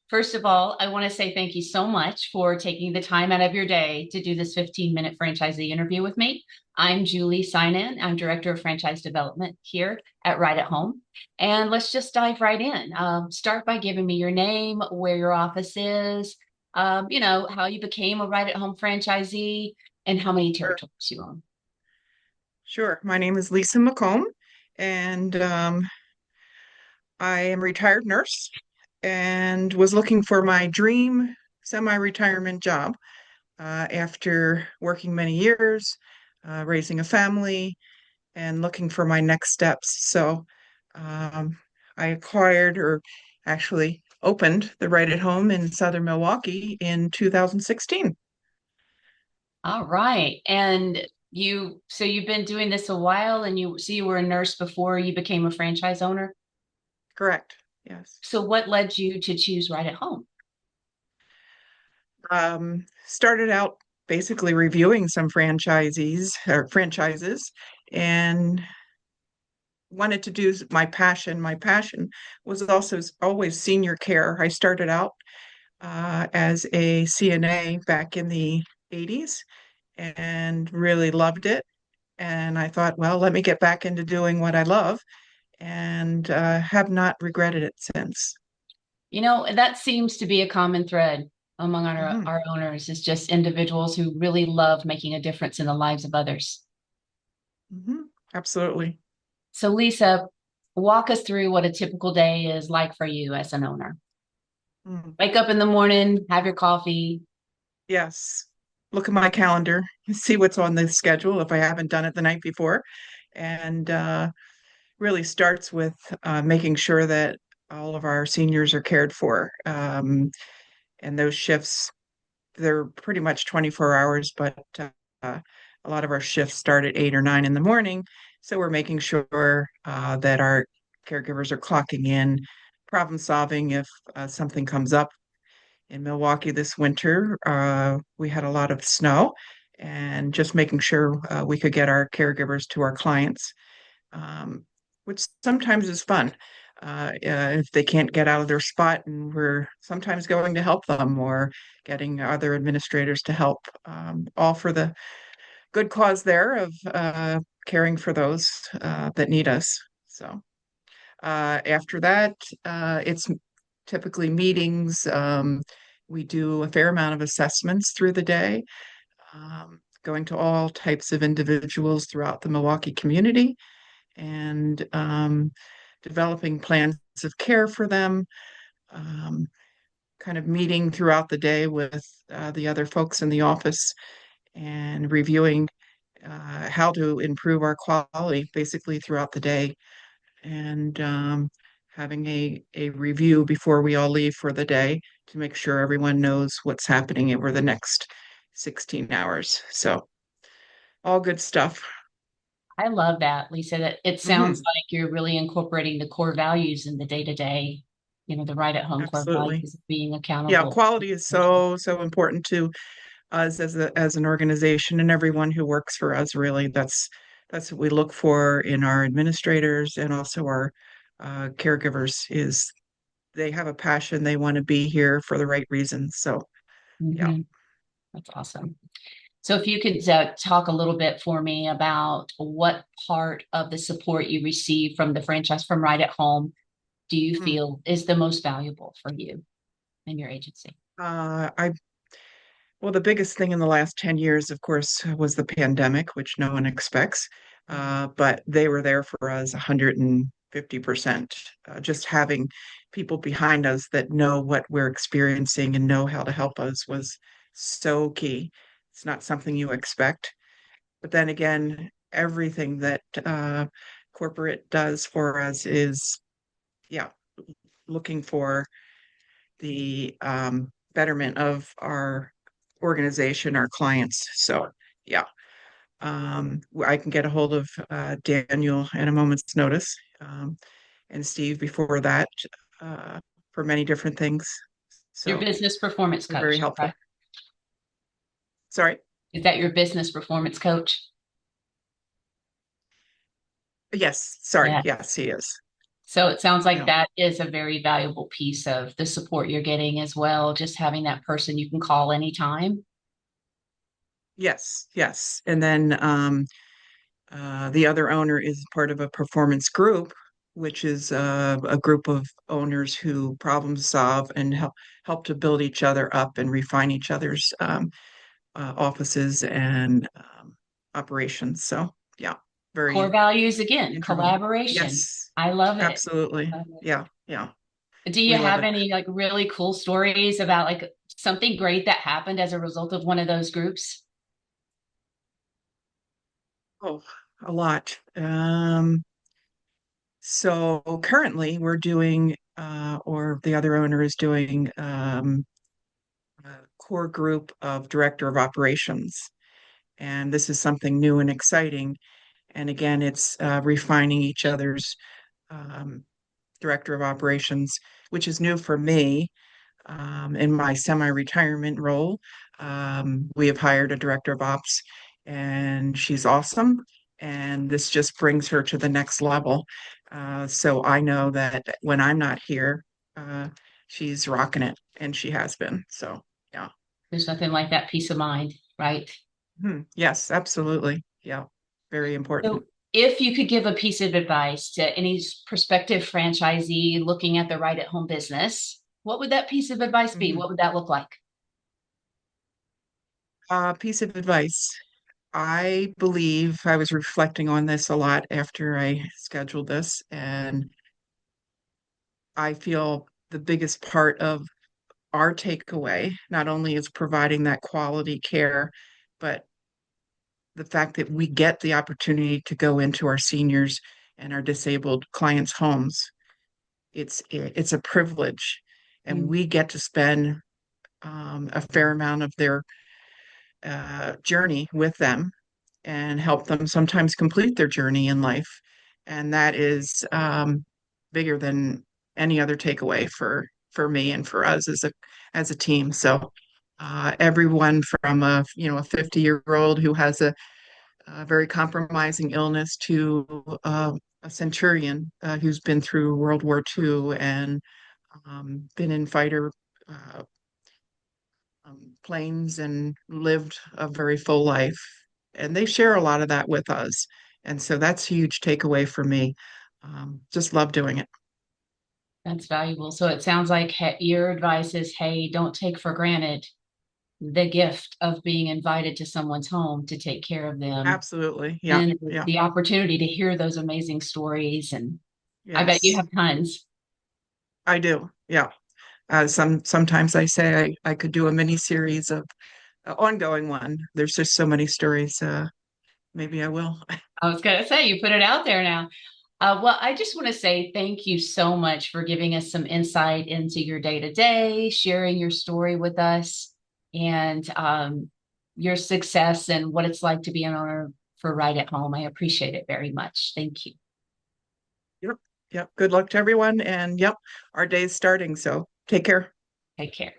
First of all, I want to say thank you so much for taking the time out of your day to do this 15-minute franchisee interview with me. I'm Julie Sinan. I'm Director of Franchise Development here at Right at Home. And let's just dive right in. Start by giving me your name, where your office is, how you became a Right at Home franchisee, and how many Sure. territories you own. Sure. My name is Lisa McComb, and I am a retired nurse and was looking for my dream semi-retirement job after working many years, raising a family, and looking for my next steps. So um, I acquired or actually opened the Right at Home in Southern Milwaukee in 2016. All right. And so you've been doing this a while and you were a nurse before you became a franchise owner. Correct. Yes. So what led you to choose Right at Home? Started out basically reviewing some franchises and wanted to do my passion. My passion was also always senior care. I started out as a CNA back in the 80s and really loved it. And I thought, well, let me get back into doing what I love and have not regretted it since. That seems to be a common thread among Hmm. our owners is just individuals who really love making a difference in the lives of others. Hmm. Absolutely. So Lisa, walk us through what a typical day is like for you as an owner. Mm. Wake up in the morning, have your coffee. Yes. Look at my calendar, see what's on the schedule if I haven't done it the night before. And really starts with making sure that all of our seniors are cared for. And those shifts, they're pretty much 24 hours, but a lot of our shifts start at 8 or 9 in the morning. So we're making sure that our caregivers are clocking in, problem solving if something comes up in Milwaukee this winter. We had a lot of snow and just making sure we could get our caregivers to our clients, um, which sometimes is fun. If they can't get out of their spot, and we're sometimes going to help them or getting other administrators to help, all for the good cause there of caring for those that need us. So after that, it's typically meetings. We do a fair amount of assessments through the day, going to all types of individuals throughout the Milwaukee community and developing plans of care for them, um, kind of meeting throughout the day with the other folks in the office and reviewing how to improve our quality basically throughout the day and having a review before we all leave for the day to make sure everyone knows what's happening over the next 16 hours. So, all good stuff. I love that, Lisa. That it sounds Hmm. like you're really incorporating the core values in the day to day, the right at home core Absolutely. values of being Yeah, accountable. quality is so important to us as an organization and everyone who works for us, really. That's what we look for in our administrators and also our caregivers is they have a passion, they want to be here for the right reasons. So, yeah. Mhm. That's awesome. So if you could talk a little bit for me about what part of the support you receive from the franchise from Right at Home do you Mm. feel is the most valuable for you and your agency? I Well, the biggest thing in the last 10 years, of course, was the pandemic, which no one expects. But they were there for us 150%. Just having people behind us that know what we're experiencing and know how to help us was so key. It's not something you expect. But then again, everything that corporate does for us is, yeah, looking for the betterment of our organization, our clients. So, yeah, I can get a hold of Daniel at a moment's notice, and Steve before that uh, for many different things. Your So, business performance they're very coach, helpful. right? Sorry. Is that your business performance coach? Yes. Sorry. Yeah. Yes, he is. So it sounds like Yeah. that is a very valuable piece of the support you're getting as well, just having that person you can call anytime. Yes, yes. And then the other owner is part of a performance group, which is a group of owners who problem solve and help to build each other up and refine each other's offices and operations. So yeah, Core very values again, integral. collaboration. Yes, I love it. absolutely. Love it. Yeah, yeah, Do you we love have it. any like really cool stories about like something great that happened as a result of one of those groups? Oh, a lot. So currently we're doing, or the other owner is doing, a core group of director of operations. And this is something new and exciting. And again, it's refining each other's um, director of operations, which is new for me in my semi-retirement role. We have hired a director of ops, and she's awesome. And this just brings her to the next level. So I know that when I'm not here, uh, she's rocking it, and she has been. So yeah. There's nothing like that peace of mind, right? Yes, absolutely. Yeah, very So important. if you could give a piece of advice to any prospective franchisee looking at the right at home business, what would that piece of advice be? Mhm. What would that look like? Piece of advice. I believe I was reflecting on this a lot after I scheduled this, and I feel the biggest part of our takeaway not only is providing that quality care, but the fact that we get the opportunity to go into our seniors and our disabled clients' homes. It's a privilege, and Mm, we get to spend a fair amount of their journey with them and help them sometimes complete their journey in life. And that is bigger than any other takeaway for me and for us as a team. So everyone from a 50-year-old who has a very compromising illness to a centurion who's been through World War II and been in fighter uh, planes and lived a very full life. And they share a lot of that with us. And so that's a huge takeaway for me. Just love doing it. that's valuable. So it sounds like your advice is, hey, don't take for granted the gift of being invited to someone's home to take care of them Absolutely. Yeah. and Yeah. the opportunity to hear those amazing stories. And I bet you Yes, have tons. I do. Yeah. Sometimes I say I could do a mini series of ongoing one. There's just so many stories. Maybe I will. I was going to say, you put it out there now. Well, I just want to say thank you so much for giving us some insight into your day to day, sharing your story with us, and your success and what it's like to be an owner for Right at Home. I appreciate it very much. Thank you. Yep. Yep. Good luck to everyone. And yep, our day's starting. So take care. Take care.